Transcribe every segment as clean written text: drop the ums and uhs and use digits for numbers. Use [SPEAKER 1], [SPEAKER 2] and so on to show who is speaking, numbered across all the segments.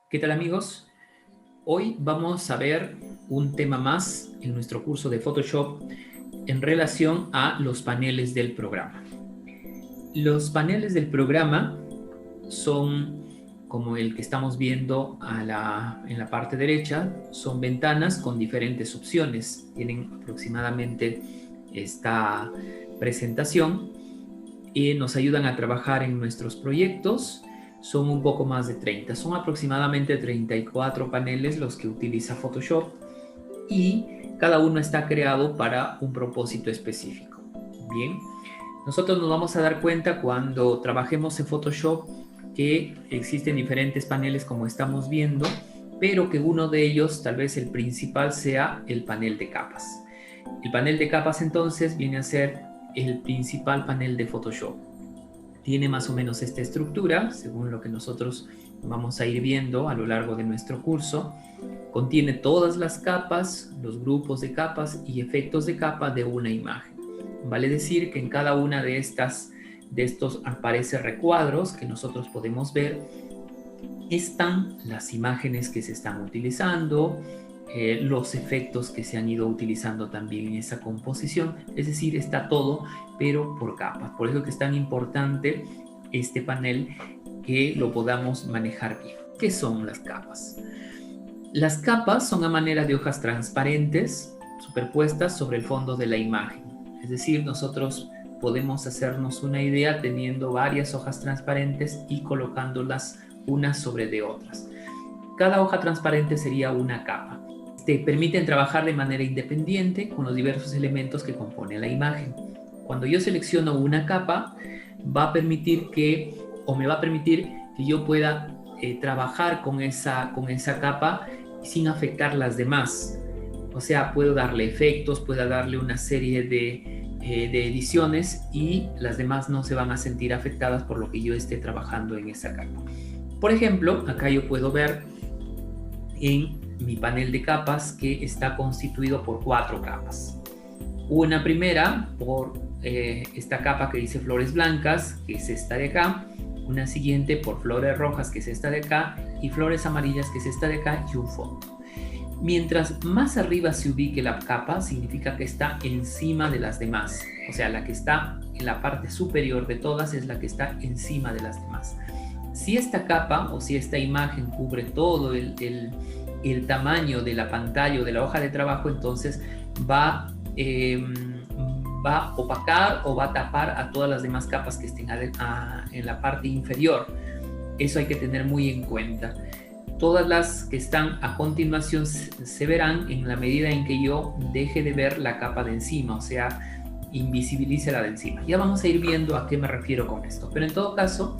[SPEAKER 1] ¿Qué tal, amigos? Hoy vamos a ver un tema más en nuestro curso de Photoshop en relación a los paneles del programa. Los paneles del programa son como el que estamos viendo en la parte derecha, son ventanas con diferentes opciones. Tienen aproximadamente esta presentación y nos ayudan a trabajar en nuestros proyectos. Son un poco más de 30, son aproximadamente 34 paneles los que utiliza Photoshop y cada uno está creado para un propósito específico. Bien, nosotros nos vamos a dar cuenta cuando trabajemos en Photoshop que existen diferentes paneles como estamos viendo, pero que uno de ellos, tal vez el principal, sea el panel de capas. El panel de capas entonces viene a ser el principal panel de Photoshop. Tiene más o menos esta estructura, según lo que nosotros vamos a ir viendo a lo largo de nuestro curso. Contiene todas las capas, los grupos de capas y efectos de capa de una imagen. Vale decir que en cada una de estos aparece recuadros que nosotros podemos ver. Están las imágenes que se están utilizando, los efectos que se han ido utilizando también en esa composición, es decir, está todo, pero por capas. Por eso que es tan importante este panel que lo podamos manejar bien. ¿Qué son las capas? Las capas son a manera de hojas transparentes superpuestas sobre el fondo de la imagen. Es decir, nosotros podemos hacernos una idea teniendo varias hojas transparentes y colocándolas unas sobre de otras. Cada hoja transparente sería una capa. Permiten trabajar de manera independiente con los diversos elementos que componen la imagen. Cuando yo selecciono una capa, me va a permitir que yo pueda trabajar con esa capa sin afectar las demás. O sea, puedo darle efectos, puedo darle una serie de ediciones y las demás no se van a sentir afectadas por lo que yo esté trabajando en esa capa. Por ejemplo, acá yo puedo ver en mi panel de capas que está constituido por 4 capas. Una primera por esta capa que dice flores blancas, que es esta de acá. Una siguiente por flores rojas, que es esta de acá, y flores amarillas, que es esta de acá, y un fondo. Mientras más arriba se ubique la capa, significa que está encima de las demás. O sea, la que está en la parte superior de todas es la que está encima de las demás. Si esta capa o si esta imagen cubre todo el tamaño de la pantalla o de la hoja de trabajo, entonces va a opacar o va a tapar a todas las demás capas que estén en la parte inferior. Eso hay que tener muy en cuenta. Todas las que están a continuación se verán en la medida en que yo deje de ver la capa de encima, o sea, invisibilice la de encima. Ya vamos a ir viendo a qué me refiero con esto, pero en todo caso,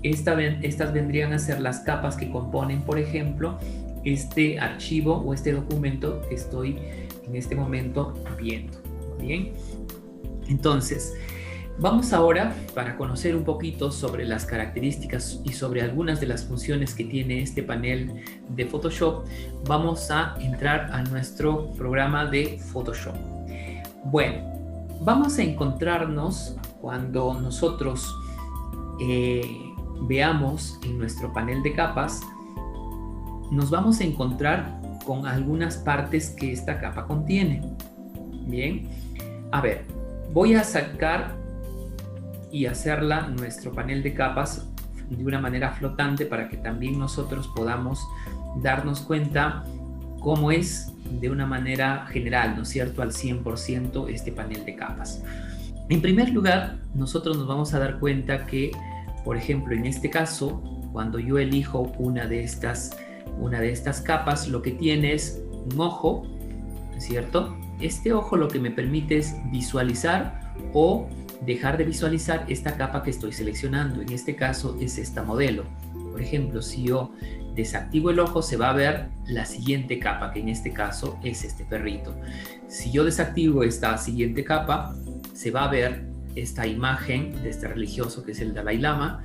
[SPEAKER 1] estas vendrían a ser las capas que componen, por ejemplo, este archivo o este documento que estoy en este momento viendo. Bien, entonces vamos ahora, para conocer un poquito sobre las características y sobre algunas de las funciones que tiene este panel de Photoshop, vamos a entrar a nuestro programa de Photoshop. Bueno, vamos a encontrarnos cuando nosotros veamos en nuestro panel de capas, nos vamos a encontrar con algunas partes que esta capa contiene. Bien, a ver, voy a sacar y hacerla nuestro panel de capas de una manera flotante para que también nosotros podamos darnos cuenta cómo es de una manera general, ¿no es cierto?, al 100% este panel de capas. En primer lugar, nosotros nos vamos a dar cuenta que, por ejemplo, en este caso, cuando yo elijo una de estas capas, lo que tiene es un ojo, ¿no es cierto? Este ojo lo que me permite es visualizar o dejar de visualizar esta capa que estoy seleccionando. En este caso es esta modelo. Por ejemplo, si yo desactivo el ojo, se va a ver la siguiente capa, que en este caso es este perrito. Si yo desactivo esta siguiente capa, se va a ver esta imagen de este religioso que es el Dalai Lama,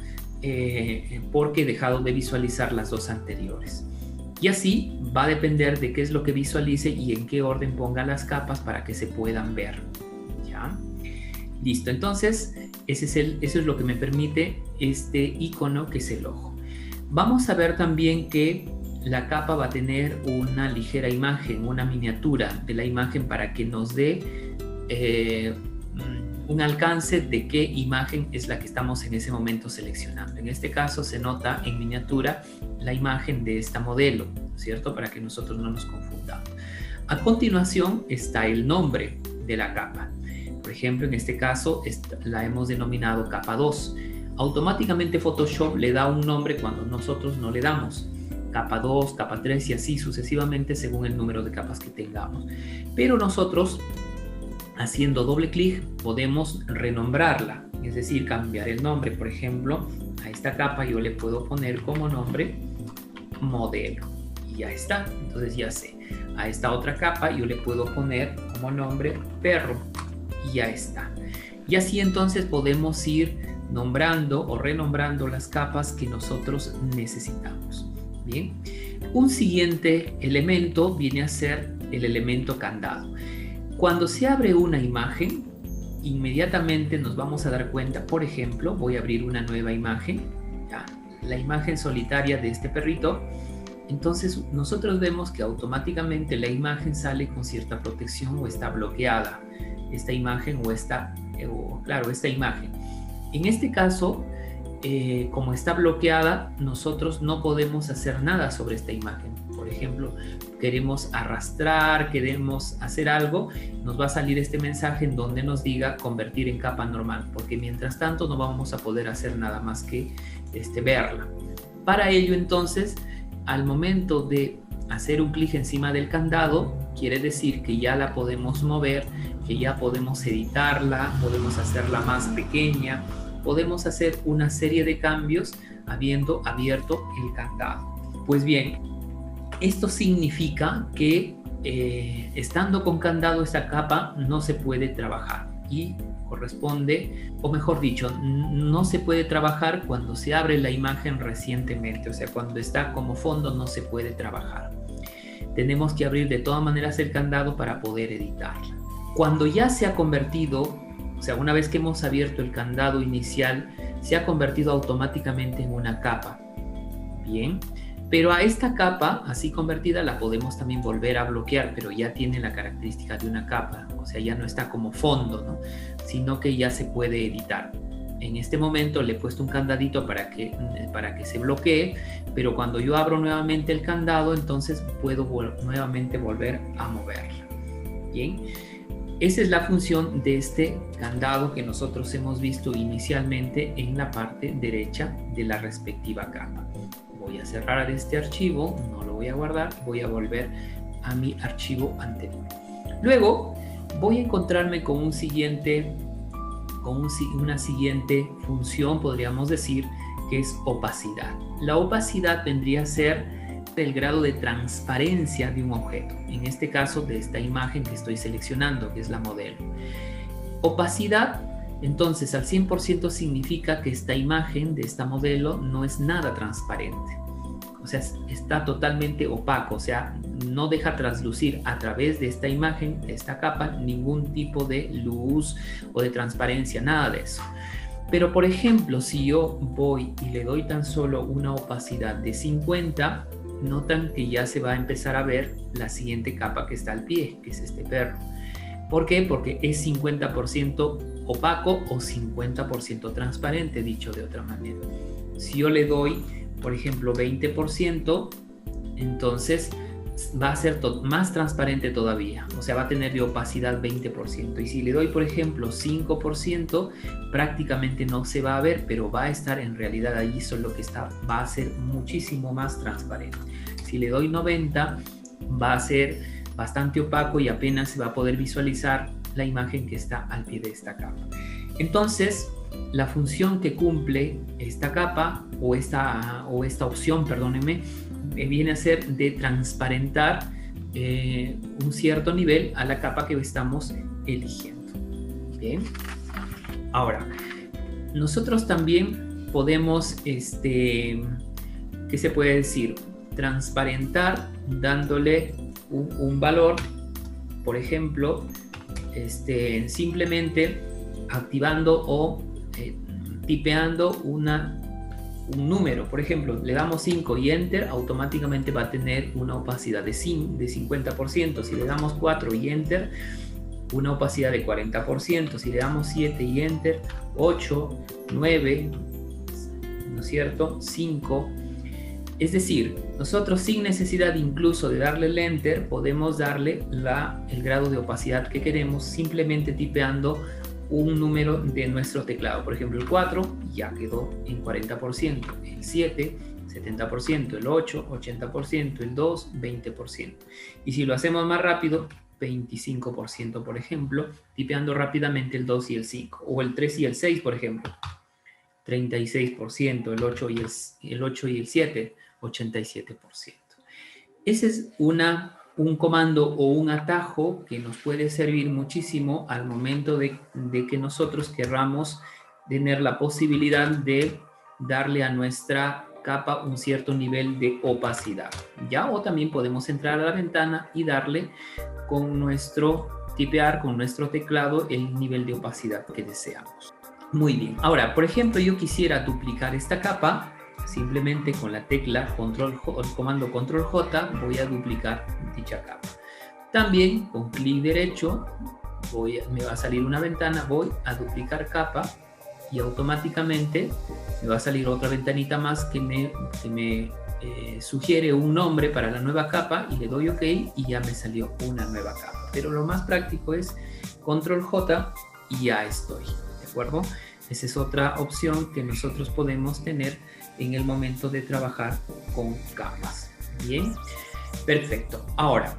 [SPEAKER 1] porque he dejado de visualizar las dos anteriores. Y así va a depender de qué es lo que visualice y en qué orden ponga las capas para que se puedan ver. ¿Ya? Listo, entonces eso es lo que me permite este icono que es el ojo. Vamos a ver también que la capa va a tener una ligera imagen, una miniatura de la imagen para que nos dé un alcance de qué imagen es la que estamos en ese momento seleccionando. En este caso se nota en miniatura la imagen de esta modelo, ¿cierto? Para que nosotros no nos confundamos. A continuación está el nombre de la capa. Por ejemplo, en este caso la hemos denominado capa 2. Automáticamente Photoshop le da un nombre cuando nosotros no le damos. Capa 2, capa 3 y así sucesivamente según el número de capas que tengamos. Pero nosotros, haciendo doble clic, podemos renombrarla, es decir, cambiar el nombre. Por ejemplo, a esta capa yo le puedo poner como nombre modelo y ya está. Entonces ya sé. A esta otra capa yo le puedo poner como nombre perro y ya está. Y así entonces podemos ir nombrando o renombrando las capas que nosotros necesitamos. Bien, un siguiente elemento viene a ser el elemento candado. Cuando se abre una imagen, inmediatamente nos vamos a dar cuenta. Por ejemplo, voy a abrir una nueva imagen, ya, la imagen solitaria de este perrito. Entonces nosotros vemos que automáticamente la imagen sale con cierta protección o está bloqueada esta imagen o esta imagen. En este caso, como está bloqueada, nosotros no podemos hacer nada sobre esta imagen. Por ejemplo, queremos arrastrar, queremos hacer algo, nos va a salir este mensaje en donde nos diga convertir en capa normal, porque mientras tanto no vamos a poder hacer nada más que verla. Para ello, entonces, al momento de hacer un clic encima del candado, quiere decir que ya la podemos mover, que ya podemos editarla, podemos hacerla más pequeña, podemos hacer una serie de cambios habiendo abierto el candado. Pues bien, esto significa que estando con candado esta capa no se puede trabajar y corresponde, o mejor dicho, no se puede trabajar cuando se abre la imagen recientemente, o sea, cuando está como fondo no se puede trabajar. Tenemos que abrir de todas maneras el candado para poder editarla. Cuando ya se ha convertido, o sea, una vez que hemos abierto el candado inicial, se ha convertido automáticamente en una capa. Bien, pero a esta capa, así convertida, la podemos también volver a bloquear, pero ya tiene la característica de una capa, o sea, ya no está como fondo, ¿no? Sino que ya se puede editar. En este momento le he puesto un candadito para que se bloquee, pero cuando yo abro nuevamente el candado, entonces puedo nuevamente volver a moverla. Bien. Esa es la función de este candado que nosotros hemos visto inicialmente en la parte derecha de la respectiva capa. Voy a cerrar este archivo, no lo voy a guardar, voy a volver a mi archivo anterior. Luego voy a encontrarme con una siguiente función, podríamos decir, que es opacidad. La opacidad vendría a ser el grado de transparencia de un objeto, en este caso de esta imagen que estoy seleccionando, que es la modelo. Opacidad, entonces, al 100% significa que esta imagen de esta modelo no es nada transparente, o sea, está totalmente opaco, o sea, no deja traslucir a través de esta imagen, de esta capa, ningún tipo de luz o de transparencia, nada de eso. Pero, por ejemplo, si yo voy y le doy tan solo una opacidad de 50, notan que ya se va a empezar a ver la siguiente capa que está al pie, que es este perro. ¿Por qué? Porque es 50% opaco o 50% transparente, dicho de otra manera. Si yo le doy, por ejemplo, 20%, entonces va a ser más transparente todavía, o sea, va a tener de opacidad 20%. Y si le doy, por ejemplo, 5%, prácticamente no se va a ver, pero va a estar en realidad allí, solo que va a ser muchísimo más transparente. Si le doy 90%, va a ser bastante opaco y apenas se va a poder visualizar la imagen que está al pie de esta capa. Entonces, la función que cumple esta capa o esta opción, perdónenme, viene a ser de transparentar un cierto nivel a la capa que estamos eligiendo. Bien. Ahora, nosotros también podemos, ¿qué se puede decir? Transparentar dándole un valor, por ejemplo, simplemente activando o tipeando un número. Por ejemplo, le damos 5 y Enter, automáticamente va a tener una opacidad de 50%. Si le damos 4 y Enter, una opacidad de 40%. Si le damos 7 y Enter, 8, 9, ¿no es cierto? 5. Es decir, nosotros sin necesidad incluso de darle el Enter, podemos darle el grado de opacidad que queremos simplemente tipeando un número de nuestro teclado. Por ejemplo, el 4 ya quedó en 40%, el 7, 70%, el 8, 80%, el 2, 20%. Y si lo hacemos más rápido, 25%, por ejemplo, tipeando rápidamente el 2 y el 5, o el 3 y el 6, por ejemplo, 36%, el 8 y el 7, 87%. Ese es un comando o un atajo que nos puede servir muchísimo al momento de que nosotros querramos tener la posibilidad de darle a nuestra capa un cierto nivel de opacidad, ¿ya? O también podemos entrar a la ventana y darle tipear con nuestro teclado el nivel de opacidad que deseamos. Muy bien. Ahora, por ejemplo, yo quisiera duplicar esta capa. Simplemente con la tecla comando Control J voy a duplicar dicha capa. También con clic derecho me va a salir una ventana, voy a duplicar capa y automáticamente me va a salir otra ventanita más que me sugiere un nombre para la nueva capa y le doy OK y ya me salió una nueva capa. Pero lo más práctico es Control J y ya estoy, ¿de acuerdo? Esa es otra opción que nosotros podemos tener en el momento de trabajar con capas. Bien, perfecto. Ahora,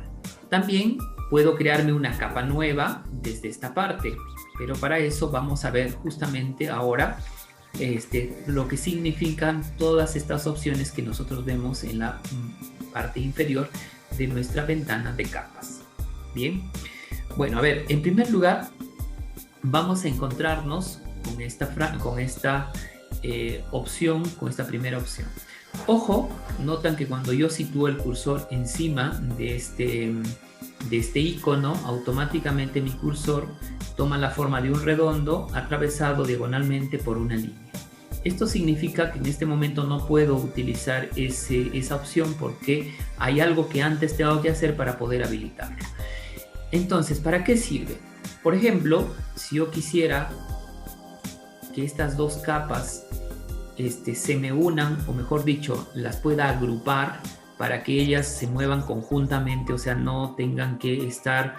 [SPEAKER 1] también puedo crearme una capa nueva desde esta parte, pero para eso vamos a ver justamente ahora lo que significan todas estas opciones que nosotros vemos en la parte inferior de nuestra ventana de capas. Bien, bueno, a ver, en primer lugar vamos a encontrarnos con esta primera opción. Ojo, notan que cuando yo sitúo el cursor encima de este icono, automáticamente mi cursor toma la forma de un redondo atravesado diagonalmente por una línea. Esto significa que en este momento no puedo utilizar esa opción porque hay algo que antes tengo que hacer para poder habilitarlo. Entonces, ¿para qué sirve? Por ejemplo, si yo quisiera que estas dos capas se me unan, o mejor dicho, las pueda agrupar para que ellas se muevan conjuntamente, o sea, no tengan que estar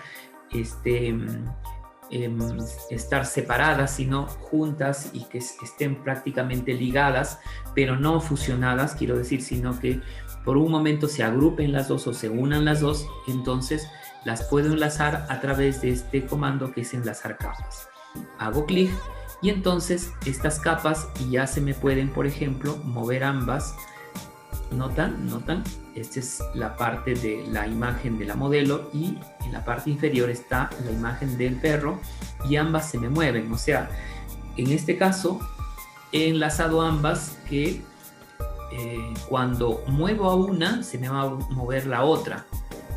[SPEAKER 1] separadas, sino juntas y que estén prácticamente ligadas, pero no fusionadas, quiero decir, sino que por un momento se agrupen las dos o se unan las dos, entonces las puedo enlazar a través de este comando que es enlazar capas. Hago clic y entonces estas capas ya se me pueden, por ejemplo, mover ambas. ¿Notan? Esta es la parte de la imagen de la modelo y en la parte inferior está la imagen del perro y ambas se me mueven. O sea, en este caso he enlazado ambas que cuando muevo a una se me va a mover la otra,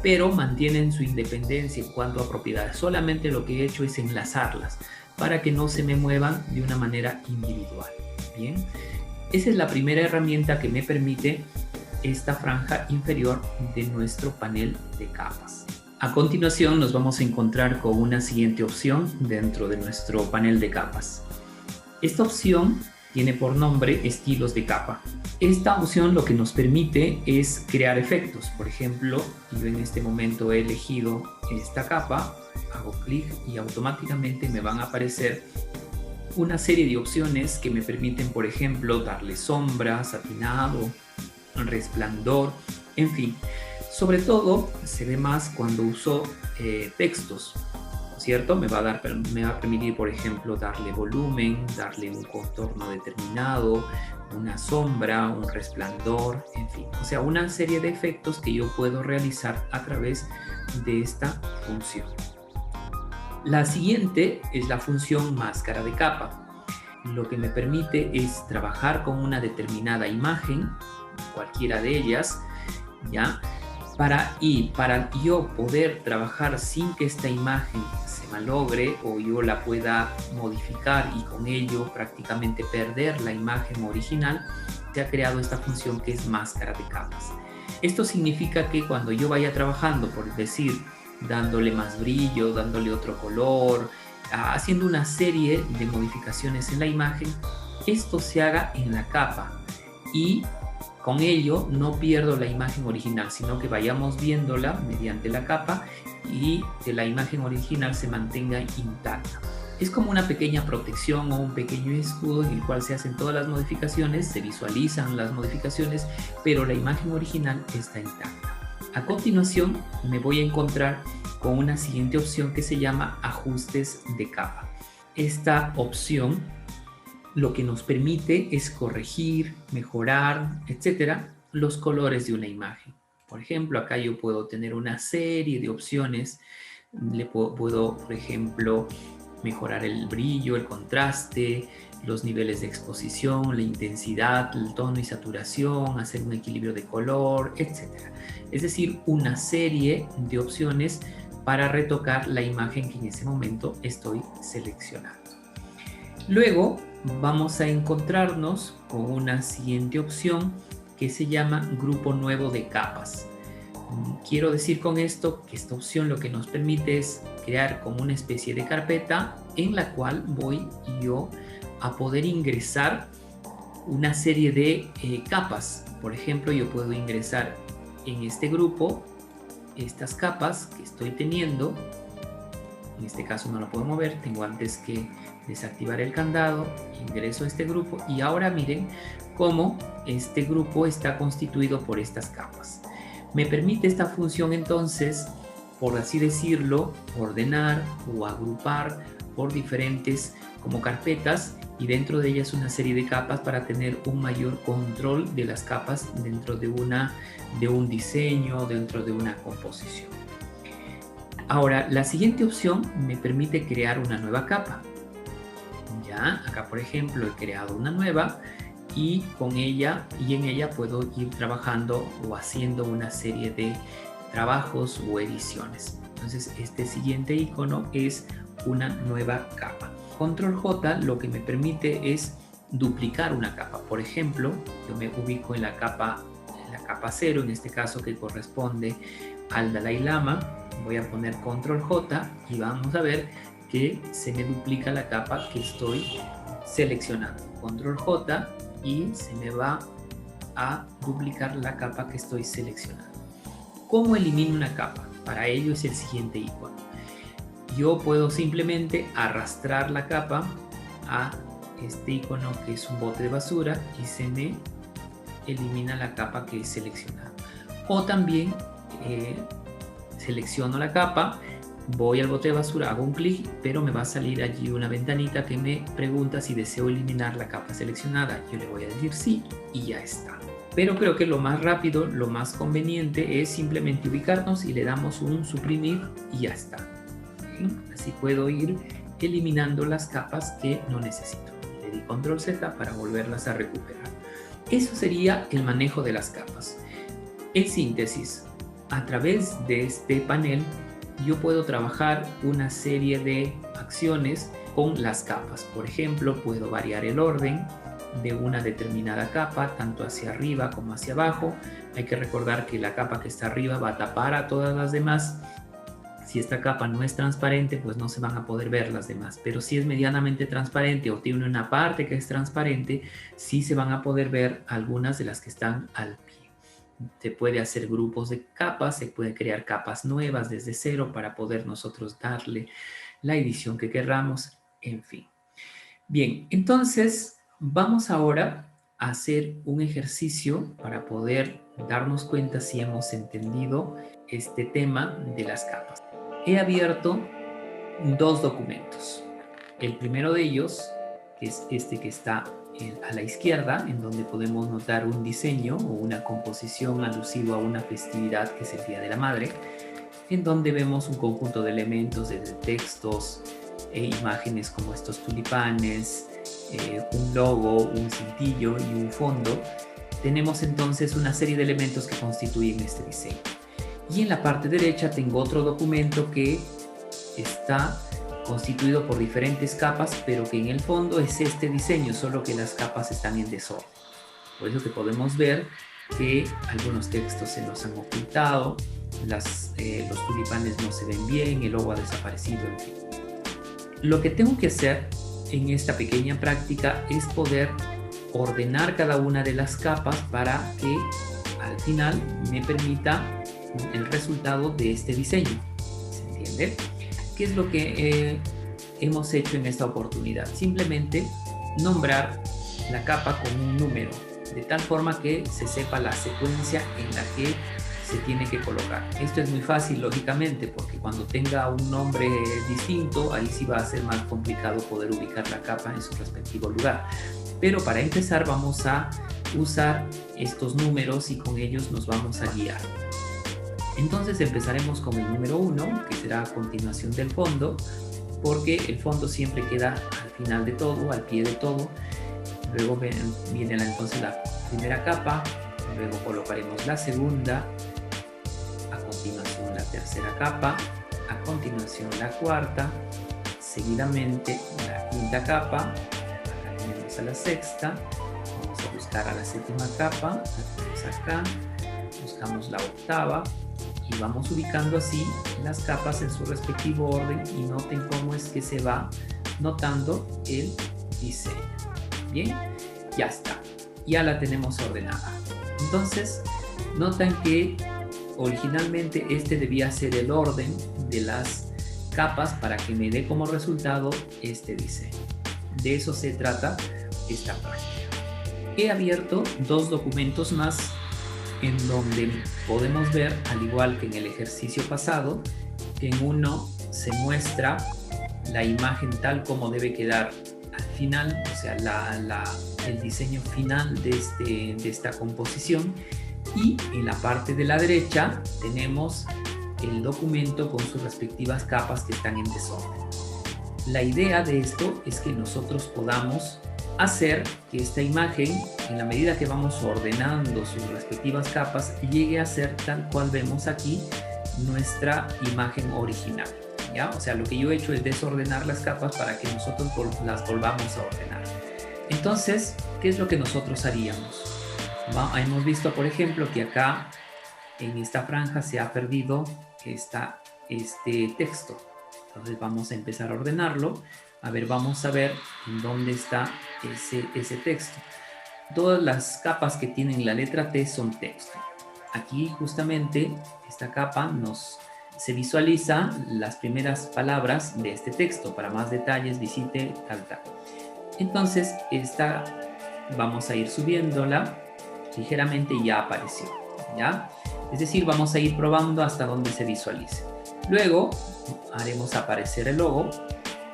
[SPEAKER 1] pero mantienen su independencia en cuanto a propiedades. Solamente lo que he hecho es enlazarlas para que no se me muevan de una manera individual. Bien, esa es la primera herramienta que me permite esta franja inferior de nuestro panel de capas. A continuación nos vamos a encontrar con una siguiente opción dentro de nuestro panel de capas. Esta opción tiene por nombre estilos de capa. Esta opción lo que nos permite es crear efectos. Por ejemplo, yo en este momento he elegido esta capa, hago clic y automáticamente me van a aparecer una serie de opciones que me permiten, por ejemplo, darle sombra, satinado, resplandor, en fin. Sobre todo se ve más cuando uso textos, ¿cierto? Me va a permitir, por ejemplo, darle volumen, darle un contorno determinado, una sombra, un resplandor, en fin. O sea, una serie de efectos que yo puedo realizar a través de esta función. La siguiente es la función máscara de capa. Lo que me permite es trabajar con una determinada imagen, cualquiera de ellas, ¿ya? Para yo poder trabajar sin que esta imagen se malogre o yo la pueda modificar y con ello prácticamente perder la imagen original, se ha creado esta función que es máscara de capas. Esto significa que cuando yo vaya trabajando, por decir, dándole más brillo, dándole otro color, haciendo una serie de modificaciones en la imagen, esto se haga en la capa y con ello no pierdo la imagen original, sino que vayamos viéndola mediante la capa y que la imagen original se mantenga intacta. Es como una pequeña protección o un pequeño escudo en el cual se hacen todas las modificaciones, se visualizan las modificaciones, pero la imagen original está intacta. A continuación me voy a encontrar con una siguiente opción que se llama ajustes de capa. Esta opción lo que nos permite es corregir, mejorar, etcétera, los colores de una imagen. Por ejemplo, acá yo puedo tener una serie de opciones. Puedo, por ejemplo, mejorar el brillo, el contraste, los niveles de exposición, la intensidad, el tono y saturación, hacer un equilibrio de color, etc. Es decir, una serie de opciones para retocar la imagen que en ese momento estoy seleccionando. Luego vamos a encontrarnos con una siguiente opción que se llama grupo nuevo de capas. Quiero decir con esto que esta opción lo que nos permite es crear como una especie de carpeta en la cual voy yo a poder ingresar una serie de capas. Por ejemplo, yo puedo ingresar en este grupo estas capas que estoy teniendo. En este caso no lo puedo mover, tengo antes que desactivar el candado, ingreso a este grupo y ahora miren cómo este grupo está constituido por estas capas. Me permite esta función entonces, por así decirlo, ordenar o agrupar por diferentes como carpetas y dentro de ellas una serie de capas para tener un mayor control de las capas dentro de un diseño, dentro de una composición. Ahora, la siguiente opción me permite crear una nueva capa. Ya, acá por ejemplo he creado una nueva y en ella puedo ir trabajando o haciendo una serie de trabajos o ediciones. Entonces este siguiente icono es una nueva capa. Control J lo que me permite es duplicar una capa. Por ejemplo, yo me ubico en la capa 0, en este caso que corresponde al Dalai Lama. Voy a poner Control J y vamos a ver que se me duplica la capa que estoy seleccionando. Control J y se me va a duplicar la capa que estoy seleccionando. ¿Cómo elimino una capa? Para ello es el siguiente icono. Yo puedo simplemente arrastrar la capa a este icono que es un bote de basura y se me elimina la capa que he seleccionado. O también selecciono la capa, voy al bote de basura, hago un clic, pero me va a salir allí una ventanita que me pregunta si deseo eliminar la capa seleccionada. Yo le voy a decir sí y ya está. Pero creo que lo más rápido, lo más conveniente es simplemente ubicarnos y le damos un suprimir y ya está. Así puedo ir eliminando las capas que no necesito. Le di control Z para volverlas a recuperar. Eso sería el manejo de las capas. En síntesis, a través de este panel yo puedo trabajar una serie de acciones con las capas. Por ejemplo, puedo variar el orden de una determinada capa, tanto hacia arriba como hacia abajo. Hay que recordar que la capa que está arriba va a tapar a todas las demás. Si esta capa no es transparente, pues no se van a poder ver las demás. Pero si es medianamente transparente o tiene una parte que es transparente, sí se van a poder ver algunas de las que están al pie. Se puede hacer grupos de capas, se puede crear capas nuevas desde cero para poder nosotros darle la edición que querramos, en fin. Bien, entonces vamos ahora a hacer un ejercicio para poder darnos cuenta si hemos entendido este tema de las capas. He abierto dos documentos. El primero de ellos, que es este que está a la izquierda, en donde podemos notar un diseño o una composición alusivo a una festividad que es el Día de la Madre, en donde vemos un conjunto de elementos desde textos e imágenes como estos tulipanes, un logo, un cintillo y un fondo. Tenemos entonces una serie de elementos que constituyen este diseño. Y en la parte derecha tengo otro documento que está constituido por diferentes capas, pero que en el fondo es este diseño, solo que las capas están en desorden. Por eso que podemos ver que algunos textos se nos han ocultado, los tulipanes no se ven bien, el logo ha desaparecido, en fin. Lo que tengo que hacer en esta pequeña práctica es poder ordenar cada una de las capas para que al final me permita el resultado de este diseño. ¿Se entiende? ¿Qué es lo que hemos hecho en esta oportunidad? Simplemente nombrar la capa con un número, de tal forma que se sepa la secuencia en la que se tiene que colocar. Esto es muy fácil, lógicamente, porque cuando tenga un nombre distinto, ahí sí va a ser más complicado poder ubicar la capa en su respectivo lugar. Pero para empezar vamos a usar estos números y con ellos nos vamos a guiar. Entonces empezaremos con el número 1, que será a continuación del fondo, porque el fondo siempre queda al final de todo, al pie de todo. Luego viene entonces la primera capa, luego colocaremos la segunda, a continuación la tercera capa, a continuación la cuarta, seguidamente la quinta capa, acá tenemos a la sexta, vamos a buscar a la séptima capa, la tenemos acá, buscamos la octava y vamos ubicando así las capas en su respectivo orden y noten cómo es que se va notando el diseño. Bien, ya está, ya la tenemos ordenada. Entonces, notan que originalmente este debía ser el orden de las capas para que me dé como resultado este diseño. De eso se trata esta práctica. He abierto dos documentos más en donde podemos ver, al igual que en el ejercicio pasado, que en uno se muestra la imagen tal como debe quedar al final, o sea, el diseño final de esta composición, y en la parte de la derecha tenemos el documento con sus respectivas capas que están en desorden. La idea de esto es que nosotros podamos hacer que esta imagen, en la medida que vamos ordenando sus respectivas capas, llegue a ser tal cual vemos aquí nuestra imagen original, ¿ya? O sea, lo que yo he hecho es desordenar las capas para que nosotros las volvamos a ordenar. Entonces, ¿qué es lo que nosotros haríamos? Hemos visto, por ejemplo, que acá en esta franja se ha perdido este texto. Entonces vamos a empezar a ordenarlo. A ver, vamos a ver en dónde está ese texto. Todas las capas que tienen la letra T son texto. Aquí justamente esta capa se visualiza las primeras palabras de este texto. Para más detalles visite tal. Entonces esta vamos a ir subiéndola ligeramente y ya apareció, ¿ya? Es decir, vamos a ir probando hasta donde se visualice. Luego haremos aparecer el logo.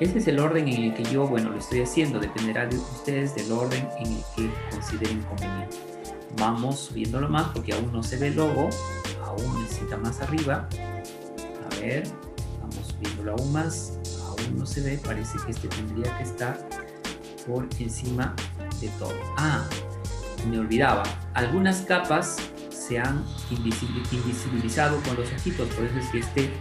[SPEAKER 1] Este es el orden en el que yo, bueno, lo estoy haciendo. Dependerá de ustedes del orden en el que consideren conveniente. Vamos subiéndolo más porque aún no se ve el logo. Aún necesita más arriba. A ver, vamos subiéndolo aún más. Aún no se ve. Parece que este tendría que estar por encima de todo. Me olvidaba. Algunas capas se han invisibilizado con los ojitos. Por eso es que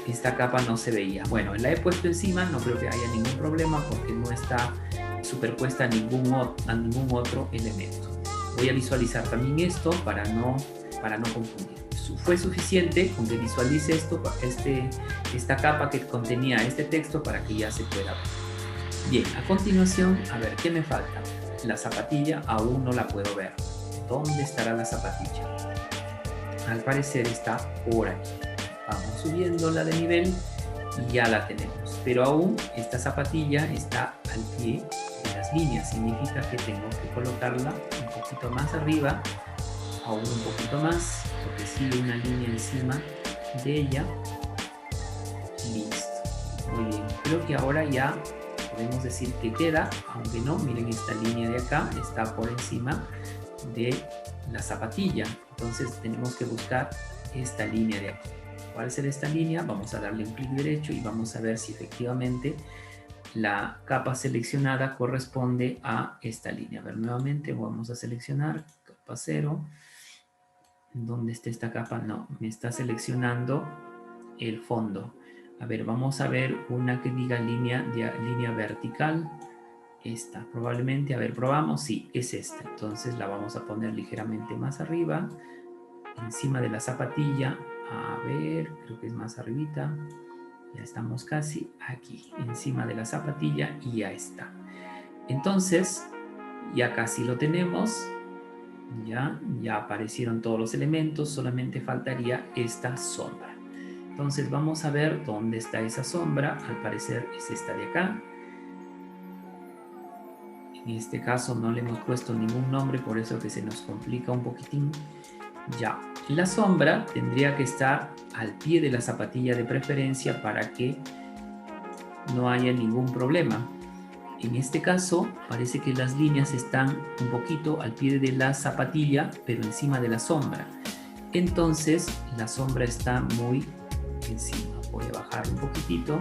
[SPEAKER 1] esta capa no se veía. Bueno, la he puesto encima, no creo que haya ningún problema porque no está superpuesta a ningún otro elemento. Voy a visualizar también esto para no confundir. Fue suficiente con que visualice esta capa que contenía este texto para que ya se pueda ver. Bien, a continuación, a ver, ¿qué me falta? La zapatilla aún no la puedo ver. ¿Dónde estará la zapatilla? Al parecer está por aquí. Vamos subiéndola de nivel y ya la tenemos. Pero aún esta zapatilla está al pie de las líneas. Significa que tengo que colocarla un poquito más arriba, aún un poquito más, porque sigue una línea encima de ella. Listo. Muy bien. Creo que ahora ya podemos decir que queda, aunque no, miren esta línea de acá, está por encima de la zapatilla. Entonces tenemos que buscar esta línea de aquí. ¿Cuál será esta línea? Vamos a darle un clic derecho y vamos a ver si efectivamente la capa seleccionada corresponde a esta línea. A ver, nuevamente vamos a seleccionar capa 0. ¿Dónde está esta capa? No, me está seleccionando el fondo. A ver, vamos a ver una que diga línea vertical. esta, probablemente, a ver, probamos, sí, es esta. Entonces la vamos a poner ligeramente más arriba, encima de la zapatilla. A ver, creo que es más arribita. Ya estamos casi aquí, encima de la zapatilla, y ya está. Entonces, ya casi lo tenemos. Ya aparecieron todos los elementos, solamente faltaría esta sombra. Entonces vamos a ver dónde está esa sombra. Al parecer es esta de acá. En este caso no le hemos puesto ningún nombre, por eso que se nos complica un poquitín. Ya, la sombra tendría que estar al pie de la zapatilla de preferencia para que no haya ningún problema. En este caso parece que las líneas están un poquito al pie de la zapatilla, pero encima de la sombra. Entonces la sombra está muy encima. Voy a bajar un poquitito.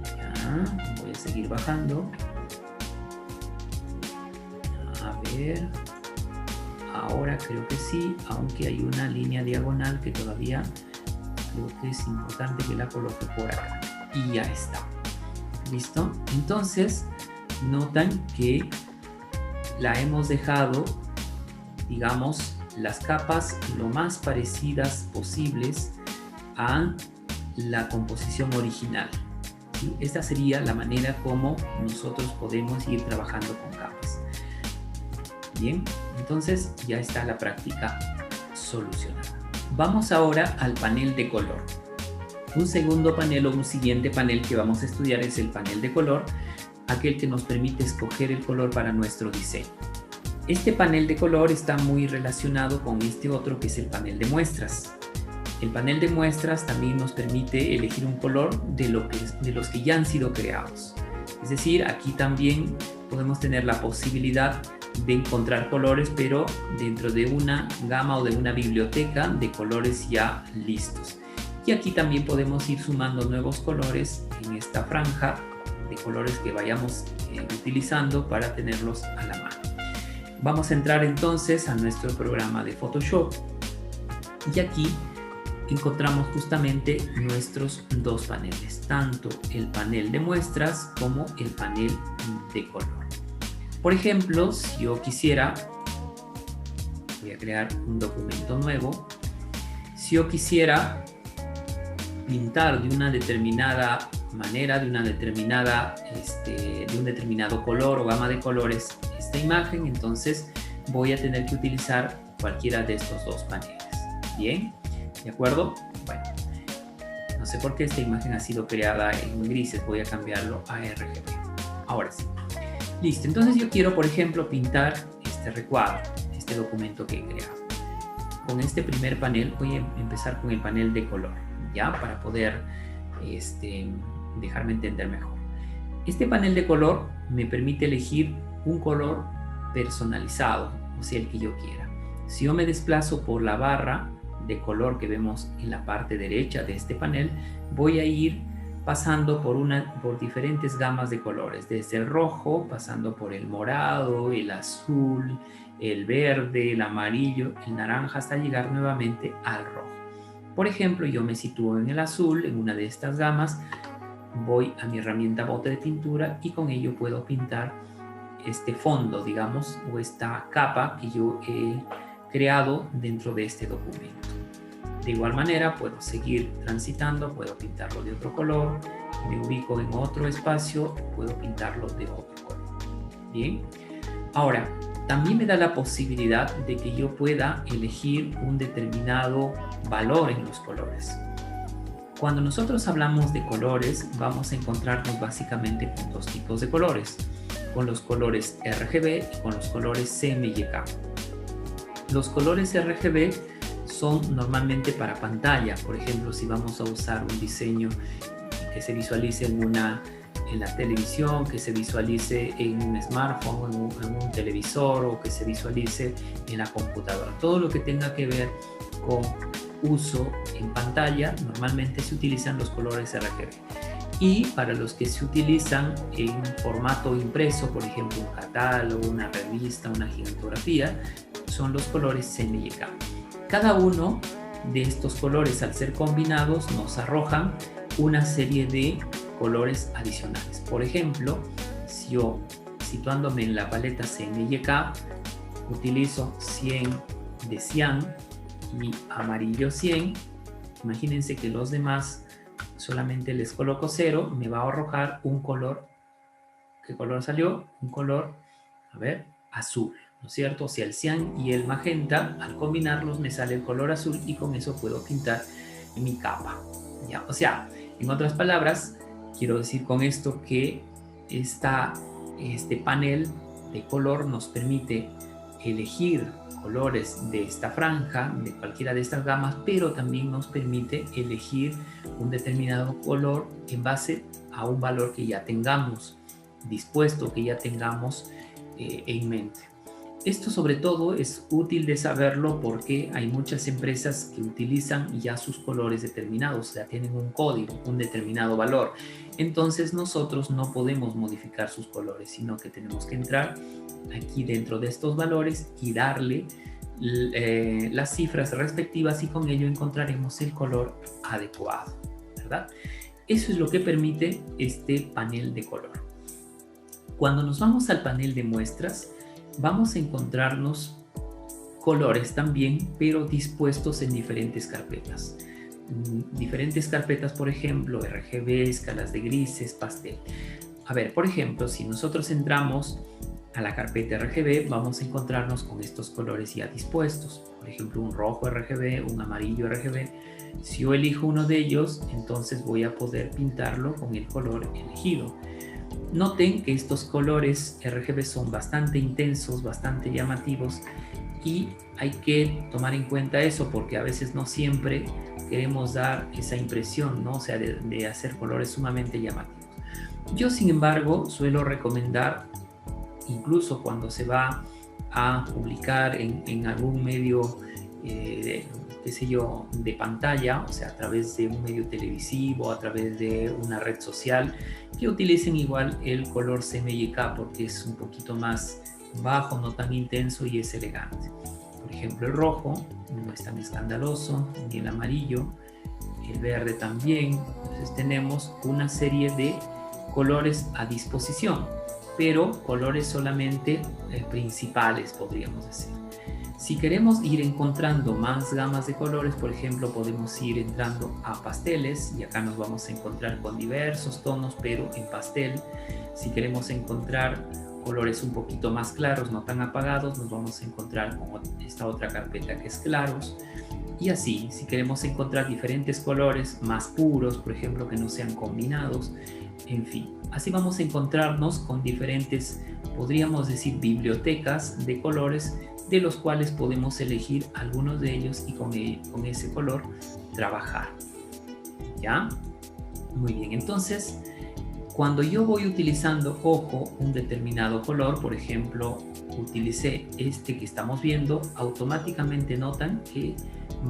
[SPEAKER 1] Ya, voy a seguir bajando. A ver. Ahora creo que sí, aunque hay una línea diagonal que todavía creo que es importante que la coloque por acá. Y ya está. ¿Listo? Entonces, notan que la hemos dejado, digamos, las capas lo más parecidas posibles a la composición original. ¿Sí? Esta sería la manera como nosotros podemos ir trabajando con capas. Bien, entonces ya está la práctica solucionada. Vamos ahora al panel de color. Un segundo panel o un siguiente panel que vamos a estudiar es el panel de color, aquel que nos permite escoger el color para nuestro diseño. Este panel de color está muy relacionado con este otro que es el panel de muestras. El panel de muestras también nos permite elegir un color de los que ya han sido creados. Es decir, aquí también podemos tener la posibilidad de encontrar colores, pero dentro de una gama o de una biblioteca de colores ya listos. Y aquí también podemos ir sumando nuevos colores en esta franja de colores que vayamos utilizando para tenerlos a la mano. Vamos a entrar entonces a nuestro programa de Photoshop y aquí encontramos justamente nuestros dos paneles, tanto el panel de muestras como el panel de color. Por ejemplo, si yo quisiera, voy a crear un documento nuevo, si yo quisiera pintar de una determinada manera, de un determinado color o gama de colores esta imagen, entonces voy a tener que utilizar cualquiera de estos dos paneles. Bien, ¿de acuerdo? Bueno, no sé por qué esta imagen ha sido creada en grises, voy a cambiarlo a RGB. Ahora sí. Listo, entonces yo quiero, por ejemplo, pintar este recuadro, este documento que he creado. Con este primer panel voy a empezar con el panel de color, ¿ya? Para poder dejarme entender mejor. Este panel de color me permite elegir un color personalizado, o sea, el que yo quiera. Si yo me desplazo por la barra de color que vemos en la parte derecha de este panel, voy a ir pasando por diferentes gamas de colores, desde el rojo, pasando por el morado, el azul, el verde, el amarillo, el naranja, hasta llegar nuevamente al rojo. Por ejemplo, yo me sitúo en el azul, en una de estas gamas, voy a mi herramienta bote de pintura y con ello puedo pintar este fondo, digamos, o esta capa que yo he creado dentro de este documento. De igual manera puedo seguir transitando, puedo pintarlo de otro color, me ubico en otro espacio, puedo pintarlo de otro color. Bien, ahora también me da la posibilidad de que yo pueda elegir un determinado valor en los colores. Cuando nosotros hablamos de colores, vamos a encontrarnos básicamente con dos tipos de colores, con los colores RGB y con los colores CMYK. Los colores RGB son normalmente para pantalla. Por ejemplo, si vamos a usar un diseño que se visualice en la televisión, que se visualice en un smartphone, en un televisor o que se visualice en la computadora. Todo lo que tenga que ver con uso en pantalla, normalmente se utilizan los colores RGB. Y para los que se utilizan en formato impreso, por ejemplo, un catálogo, una revista, una gigantografía, son los colores CMYK. Cada uno de estos colores, al ser combinados, nos arrojan una serie de colores adicionales. Por ejemplo, si yo, situándome en la paleta CMYK, utilizo 100 de cian y amarillo 100, imagínense que los demás solamente les coloco 0, me va a arrojar un color. ¿Qué color salió? Un color, a ver, azul, ¿no es cierto? O sea, el cian y el magenta, al combinarlos me sale el color azul y con eso puedo pintar mi capa, ¿ya? O sea, en otras palabras, quiero decir con esto que este panel de color nos permite elegir colores de esta franja, de cualquiera de estas gamas, pero también nos permite elegir un determinado color en base a un valor que ya tengamos dispuesto, que ya tengamos en mente. Esto sobre todo es útil de saberlo porque hay muchas empresas que utilizan ya sus colores determinados, o sea, tienen un código, un determinado valor. Entonces nosotros no podemos modificar sus colores, sino que tenemos que entrar aquí dentro de estos valores y darle las cifras respectivas y con ello encontraremos el color adecuado, ¿verdad? Eso es lo que permite este panel de color. Cuando nos vamos al panel de muestras, vamos a encontrarnos colores también, pero dispuestos en diferentes carpetas. Diferentes carpetas, por ejemplo, RGB, escalas de grises, pastel. A ver, por ejemplo, si nosotros entramos a la carpeta RGB, vamos a encontrarnos con estos colores ya dispuestos. Por ejemplo, un rojo RGB, un amarillo RGB. Si yo elijo uno de ellos, entonces voy a poder pintarlo con el color elegido. Noten que estos colores RGB son bastante intensos, bastante llamativos y hay que tomar en cuenta eso porque a veces no siempre queremos dar esa impresión, ¿no? O sea, de hacer colores sumamente llamativos. Yo, sin embargo, suelo recomendar, incluso cuando se va a publicar en algún medio, qué sé yo, de pantalla, o sea, a través de un medio televisivo, a través de una red social, que utilicen igual el color CMYK porque es un poquito más bajo, no tan intenso y es elegante. Por ejemplo, el rojo no es tan escandaloso, ni el amarillo, el verde también. Entonces tenemos una serie de colores a disposición, pero colores solamente principales, podríamos decir. Si queremos ir encontrando más gamas de colores, por ejemplo, podemos ir entrando a pasteles y acá nos vamos a encontrar con diversos tonos, pero en pastel. Si queremos encontrar colores un poquito más claros, no tan apagados, nos vamos a encontrar con esta otra carpeta que es claros. Y así, si queremos encontrar diferentes colores más puros, por ejemplo, que no sean combinados, en fin, así vamos a encontrarnos con diferentes, podríamos decir, bibliotecas de colores de los cuales podemos elegir algunos de ellos y con ese color trabajar. ¿Ya? Muy bien, entonces, cuando yo voy utilizando, ojo, un determinado color, por ejemplo, utilicé este que estamos viendo, automáticamente notan que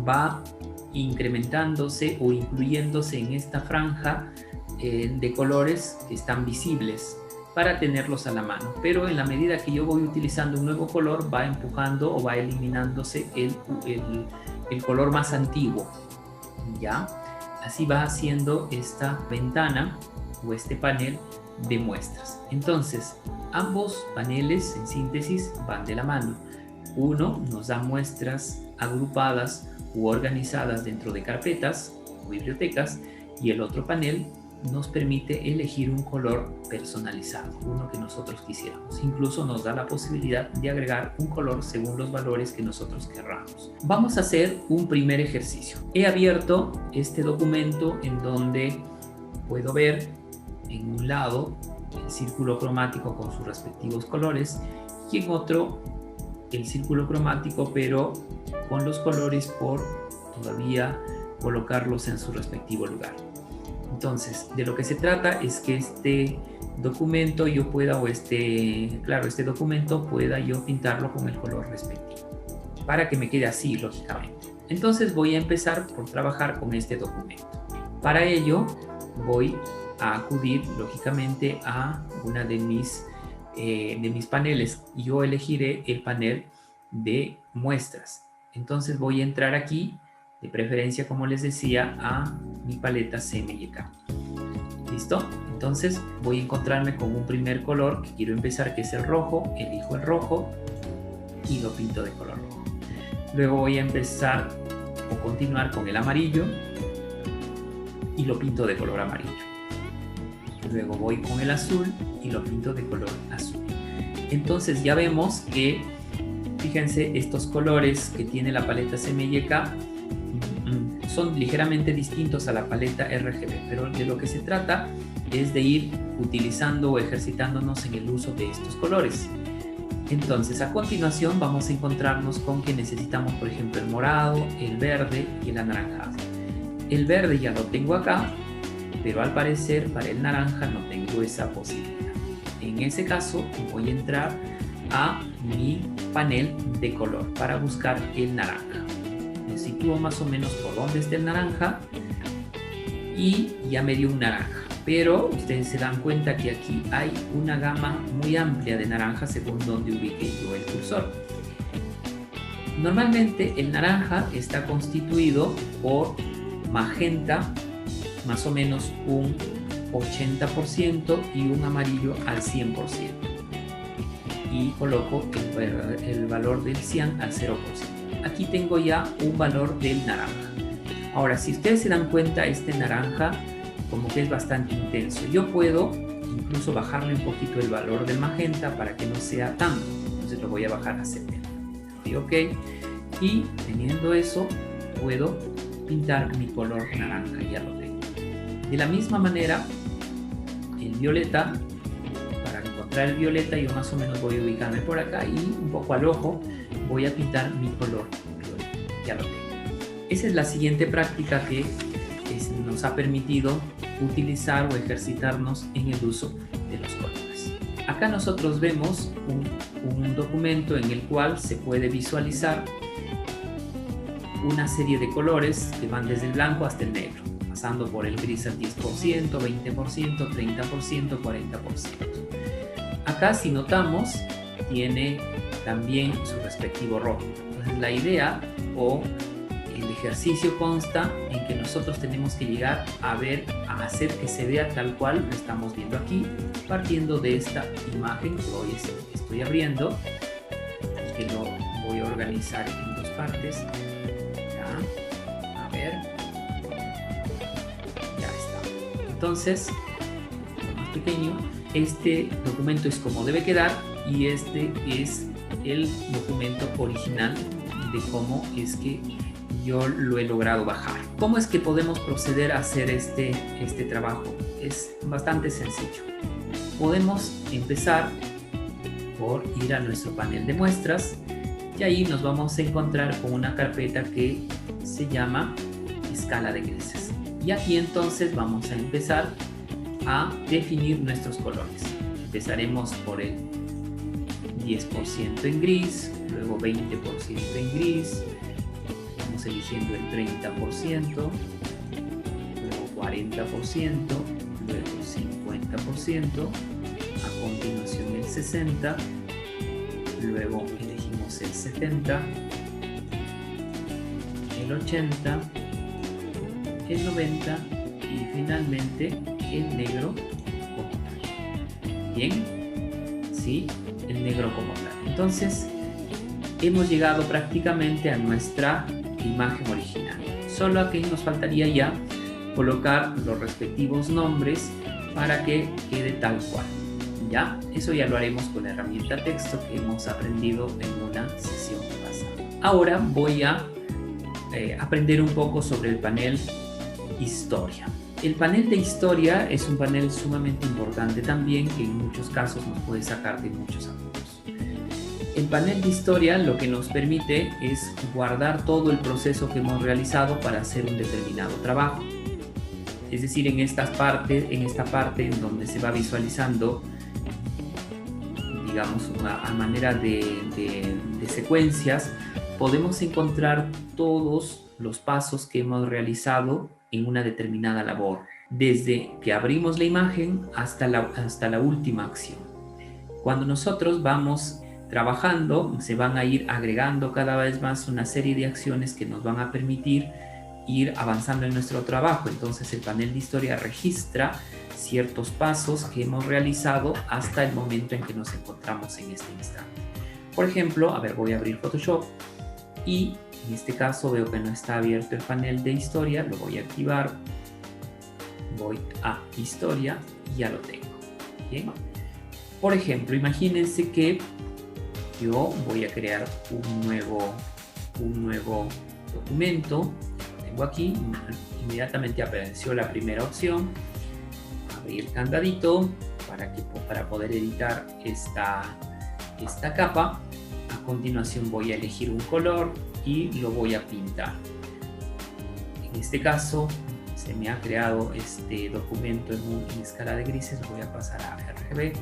[SPEAKER 1] va incrementándose o incluyéndose en esta franja de colores que están visibles para tenerlos a la mano, pero en la medida que yo voy utilizando un nuevo color va empujando o va eliminándose el color más antiguo, ¿ya? Así va haciendo esta ventana o este panel de muestras. Entonces, ambos paneles en síntesis van de la mano. Uno nos da muestras agrupadas u organizadas dentro de carpetas o bibliotecas y el otro panel nos permite elegir un color personalizado, uno que nosotros quisiéramos. Incluso nos da la posibilidad de agregar un color según los valores que nosotros querramos. Vamos a hacer un primer ejercicio. He abierto este documento en donde puedo ver en un lado el círculo cromático con sus respectivos colores y en otro el círculo cromático pero con los colores por todavía colocarlos en su respectivo lugar. Entonces, de lo que se trata es que este documento yo pueda, este documento pueda yo pintarlo con el color respectivo, para que me quede así, lógicamente. Entonces voy a empezar por trabajar con este documento. Para ello voy a acudir, lógicamente, a una de mis paneles. Yo elegiré el panel de muestras. Entonces voy a entrar aquí, de preferencia, como les decía, a mi paleta CMYK. ¿Listo? Entonces voy a encontrarme con un primer color que quiero empezar, que es el rojo. Elijo el rojo y lo pinto de color rojo. Luego voy a empezar o continuar con el amarillo y lo pinto de color amarillo. Luego voy con el azul y lo pinto de color azul. Entonces ya vemos que, fíjense, estos colores que tiene la paleta CMYK son ligeramente distintos a la paleta RGB, pero de lo que se trata es de ir utilizando o ejercitándonos en el uso de estos colores. Entonces, a continuación vamos a encontrarnos con que necesitamos, por ejemplo, el morado, el verde y el anaranjado. El verde ya lo tengo acá, pero al parecer para el naranja no tengo esa posibilidad. En ese caso voy a entrar a mi panel de color para buscar el naranja. Me sitúo más o menos por donde está el naranja y ya me dio un naranja. Pero ustedes se dan cuenta que aquí hay una gama muy amplia de naranja según donde ubique yo el cursor. Normalmente el naranja está constituido por magenta, más o menos un 80% y un amarillo al 100%. Y coloco el valor del cian al 0%. Aquí tengo ya un valor del naranja. Ahora, si ustedes se dan cuenta, este naranja como que es bastante intenso. Yo puedo incluso bajarle un poquito el valor del magenta para que no sea tanto. Entonces lo voy a bajar a 70. ¿Ok? Y teniendo eso, puedo pintar mi color naranja. Ya lo tengo. De la misma manera, el violeta, para encontrar el violeta, yo más o menos voy a ubicarme por acá y un poco al ojo voy a pintar mi color violeta. Ya lo tengo. Esa es la siguiente práctica que nos ha permitido utilizar o ejercitarnos en el uso de los colores. Acá nosotros vemos un documento en el cual se puede visualizar una serie de colores que van desde el blanco hasta el negro, pasando por el gris al 10%, 20%, 30%, 40%. Acá, si notamos, tiene también su respectivo rojo. Entonces, la idea o el ejercicio consta en que nosotros tenemos que llegar a hacer que se vea tal cual lo estamos viendo aquí, partiendo de esta imagen que hoy estoy abriendo y que lo voy a organizar en dos partes. Ya, a ver, ya está. Entonces, más pequeño, este documento es como debe quedar y este es el documento original de cómo es que yo lo he logrado bajar. ¿Cómo es que podemos proceder a hacer este trabajo? Es bastante sencillo. Podemos empezar por ir a nuestro panel de muestras y ahí nos vamos a encontrar con una carpeta que se llama escala de grises. Y aquí entonces vamos a empezar a definir nuestros colores. Empezaremos por el 10% en gris, luego 20% en gris, eligiendo el 30%, luego 40%, luego 50%, a continuación el 60%, luego elegimos el 70%, el 80%, el 90% y finalmente el negro como tal. Bien, sí, el negro como tal. Entonces, hemos llegado prácticamente a nuestra imagen original. Solo aquí nos faltaría ya colocar los respectivos nombres para que quede tal cual. Ya, eso ya lo haremos con la herramienta texto que hemos aprendido en una sesión pasada. Ahora voy a aprender un poco sobre el panel historia. El panel de historia es un panel sumamente importante también que en muchos casos nos puede sacar de muchos apuros. El panel de historia lo que nos permite es guardar todo el proceso que hemos realizado para hacer un determinado trabajo. Es decir, en esta parte en donde se va visualizando, digamos, a manera de secuencias, podemos encontrar todos los pasos que hemos realizado en una determinada labor, desde que abrimos la imagen hasta la última acción. Cuando nosotros vamos trabajando, se van a ir agregando cada vez más una serie de acciones que nos van a permitir ir avanzando en nuestro trabajo. Entonces el panel de historia registra ciertos pasos que hemos realizado hasta el momento en que nos encontramos en este instante. Por ejemplo, a ver, voy a abrir Photoshop y en este caso veo que no está abierto el panel de historia, lo voy a activar, voy a historia y ya lo tengo. Bien. Por ejemplo, imagínense que yo voy a crear un nuevo documento. Lo tengo aquí, inmediatamente apareció la primera opción, abrir candadito para poder editar esta capa. A continuación voy a elegir un color y lo voy a pintar. En este caso se me ha creado este documento en escala de grises, lo voy a pasar a RGB.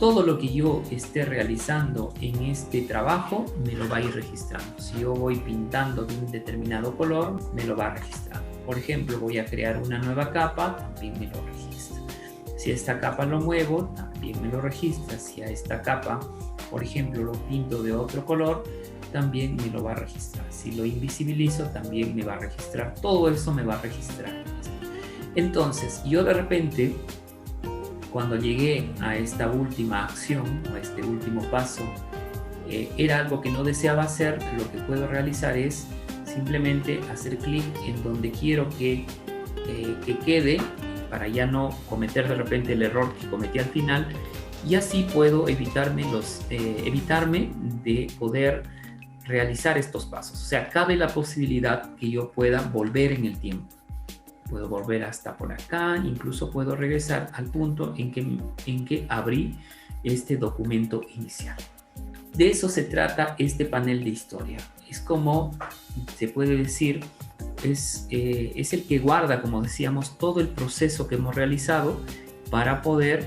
[SPEAKER 1] Todo lo que yo esté realizando en este trabajo me lo va a ir registrando. Si yo voy pintando de un determinado color, me lo va a registrar. Por ejemplo, voy a crear una nueva capa, también me lo registra. Si esta capa lo muevo, también me lo registra. Si a esta capa, por ejemplo, lo pinto de otro color, también me lo va a registrar. Si lo invisibilizo, también me va a registrar. Todo eso me va a registrar. Entonces, yo de repente, cuando llegué a esta última acción o a este último paso, era algo que no deseaba hacer. Lo que puedo realizar es simplemente hacer clic en donde quiero que quede, para ya no cometer de repente el error que cometí al final, y así puedo evitarme de poder realizar estos pasos. O sea, cabe la posibilidad que yo pueda volver en el tiempo. Puedo volver hasta por acá, incluso puedo regresar al punto en que abrí este documento inicial. De eso se trata este panel de historia. Es como se puede decir, es el que guarda, como decíamos, todo el proceso que hemos realizado para poder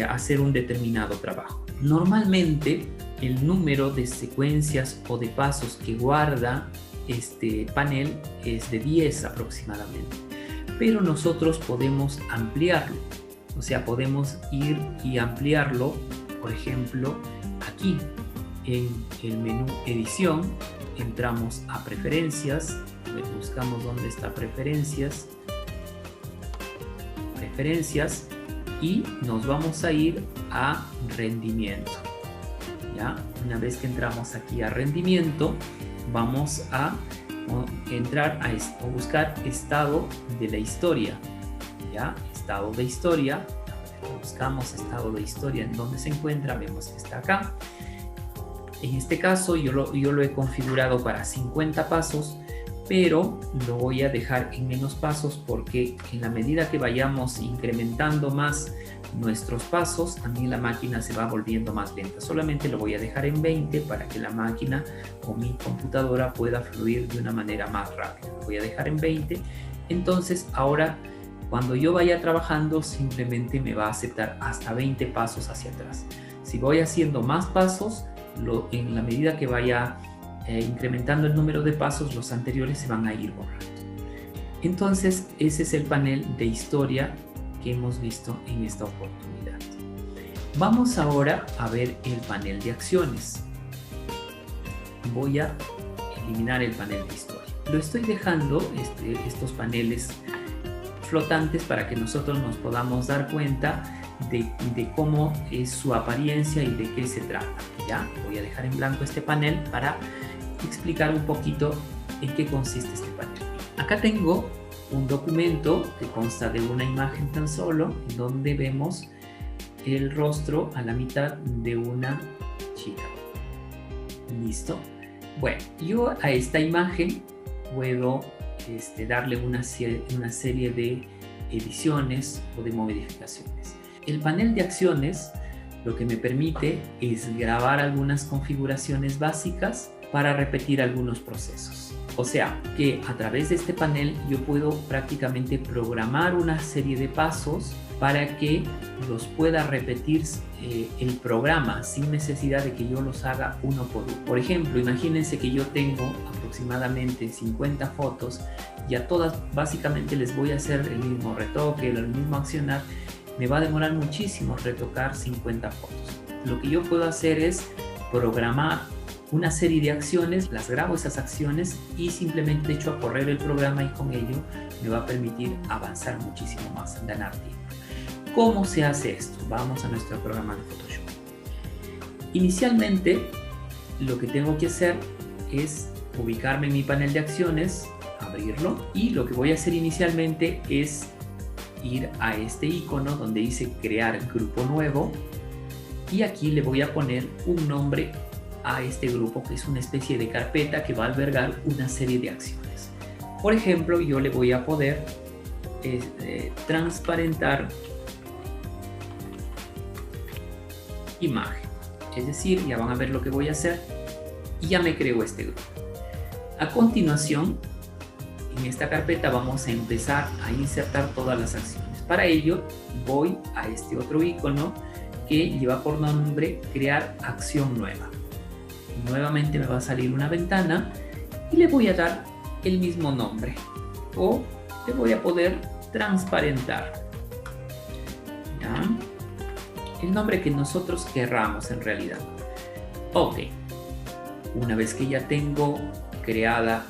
[SPEAKER 1] hacer un determinado trabajo. Normalmente el número de secuencias o de pasos que guarda este panel es de 10 aproximadamente, pero nosotros podemos ampliarlo, o sea, podemos ir y ampliarlo. Por ejemplo, aquí en el menú edición entramos a preferencias, buscamos dónde está preferencias y nos vamos a ir a rendimiento. ¿Ya? Una vez que entramos aquí a rendimiento, vamos a entrar a buscar estado de la historia. ¿Ya? Estado de historia, buscamos estado de historia en donde se encuentra, vemos que está acá. En este caso yo lo he configurado para 50 pasos, pero lo voy a dejar en menos pasos porque en la medida que vayamos incrementando más nuestros pasos, también la máquina se va volviendo más lenta. Solamente lo voy a dejar en 20 para que la máquina o mi computadora pueda fluir de una manera más rápida. Lo voy a dejar en 20. Entonces ahora cuando yo vaya trabajando simplemente me va a aceptar hasta 20 pasos hacia atrás. Si voy haciendo más pasos, en la medida que vaya incrementando el número de pasos, los anteriores se van a ir borrando. Entonces ese es el panel de historia que hemos visto en esta oportunidad. Vamos ahora a ver el panel de acciones. Voy a eliminar el panel de historia. Lo estoy dejando estos paneles flotantes para que nosotros nos podamos dar cuenta de cómo es su apariencia y de qué se trata. Ya voy a dejar en blanco este panel para explicar un poquito en qué consiste este panel. Acá tengo un documento que consta de una imagen tan solo, donde vemos el rostro a la mitad de una chica. ¿Listo? Bueno, yo a esta imagen puedo darle una serie de ediciones o de modificaciones. El panel de acciones lo que me permite es grabar algunas configuraciones básicas para repetir algunos procesos. O sea, que a través de este panel yo puedo prácticamente programar una serie de pasos para que los pueda repetir el programa sin necesidad de que yo los haga uno por uno. Por ejemplo, imagínense que yo tengo aproximadamente 50 fotos y a todas básicamente les voy a hacer el mismo retoque, el mismo accionar. Me va a demorar muchísimo retocar 50 fotos. Lo que yo puedo hacer es programar una serie de acciones, las grabo esas acciones y simplemente echo a correr el programa y con ello me va a permitir avanzar muchísimo más, ganar tiempo. ¿Cómo se hace esto? Vamos a nuestro programa de Photoshop. Inicialmente, lo que tengo que hacer es ubicarme en mi panel de acciones, abrirlo, y lo que voy a hacer inicialmente es ir a este icono donde dice crear grupo nuevo, y aquí le voy a poner un nombre a este grupo, que es una especie de carpeta que va a albergar una serie de acciones. Por ejemplo, yo le voy a poder transparentar imagen, es decir, ya van a ver lo que voy a hacer y ya me creo este grupo. A continuación, en esta carpeta vamos a empezar a insertar todas las acciones. Para ello voy a este otro icono que lleva por nombre crear acción nueva. Nuevamente me va a salir una ventana y le voy a dar el mismo nombre, o le voy a poder transparentar, ¿ya? El nombre que nosotros querramos en realidad. Ok, una vez que ya tengo creada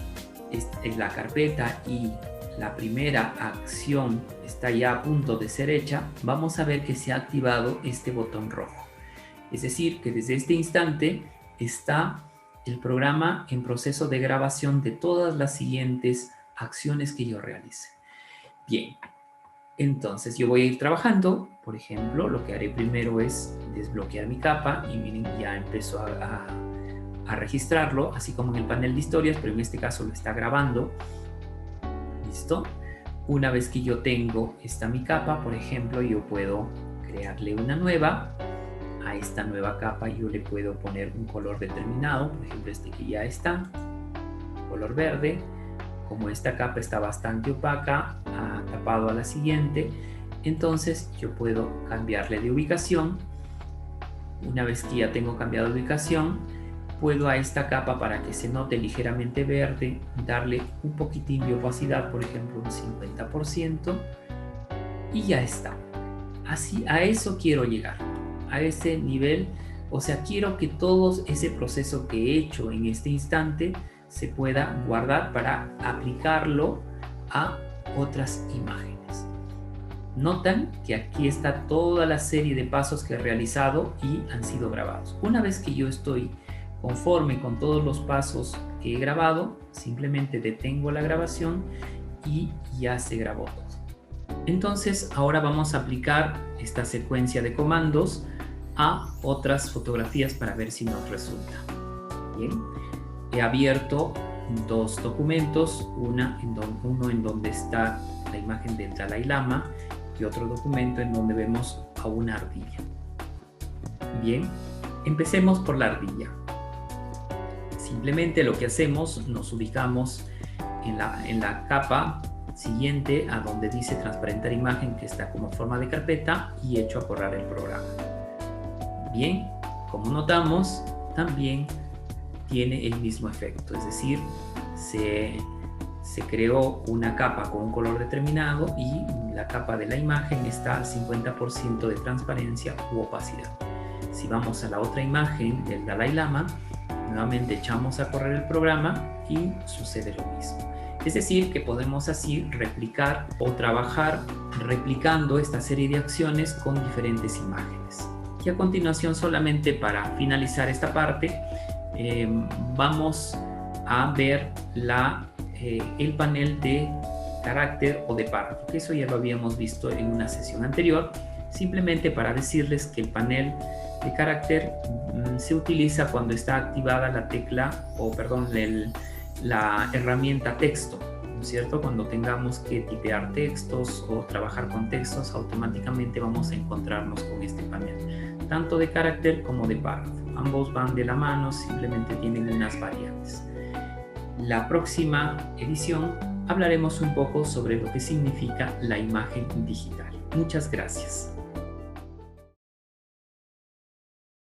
[SPEAKER 1] la carpeta y la primera acción está ya a punto de ser hecha, vamos a ver que se ha activado este botón rojo. Es decir, que desde este instante está el programa en proceso de grabación de todas las siguientes acciones que yo realice. Bien, entonces yo voy a ir trabajando. Por ejemplo, lo que haré primero es desbloquear mi capa y miren, ya empezó a registrarlo, así como en el panel de historias, pero en este caso lo está grabando. ¿Listo? Una vez que yo tengo mi capa, por ejemplo, yo puedo crearle una nueva. A esta nueva capa yo le puedo poner un color determinado, por ejemplo este que ya está, color verde. Como esta capa está bastante opaca, ha tapado a la siguiente, entonces yo puedo cambiarle de ubicación. Una vez que ya tengo cambiado de ubicación, puedo a esta capa, para que se note ligeramente verde, darle un poquitín de opacidad, por ejemplo un 50%, y ya está. Así, a eso quiero llegar, a ese nivel. O sea, quiero que todo ese proceso que he hecho en este instante se pueda guardar para aplicarlo a otras imágenes. Notan que aquí está toda la serie de pasos que he realizado y han sido grabados. Una vez que yo estoy conforme con todos los pasos que he grabado, simplemente detengo la grabación y ya se grabó todo. Entonces, ahora vamos a aplicar esta secuencia de comandos a otras fotografías para ver si nos resulta. Bien, he abierto dos documentos, uno en donde está la imagen del Dalai Lama y otro documento en donde vemos a una ardilla. Bien, empecemos por la ardilla. Simplemente lo que hacemos, nos ubicamos en la capa siguiente a donde dice transparentar imagen, que está como forma de carpeta, y echo a correr el programa. Bien, como notamos, también tiene el mismo efecto, es decir, se creó una capa con un color determinado y la capa de la imagen está al 50% de transparencia u opacidad. Si vamos a la otra imagen del Dalai Lama, nuevamente echamos a correr el programa y sucede lo mismo. Es decir, que podemos así replicar o trabajar replicando esta serie de acciones con diferentes imágenes. Y a continuación, solamente para finalizar esta parte, vamos a ver el panel de carácter o de párrafo, que eso ya lo habíamos visto en una sesión anterior. Simplemente para decirles que el panel de carácter se utiliza cuando está activada la tecla, la herramienta texto, ¿no es cierto? Cuando tengamos que tipear textos o trabajar con textos, automáticamente vamos a encontrarnos con este panel, tanto de carácter como de párrafo. Ambos van de la mano, simplemente tienen unas variantes. La próxima edición hablaremos un poco sobre lo que significa la imagen digital. Muchas gracias.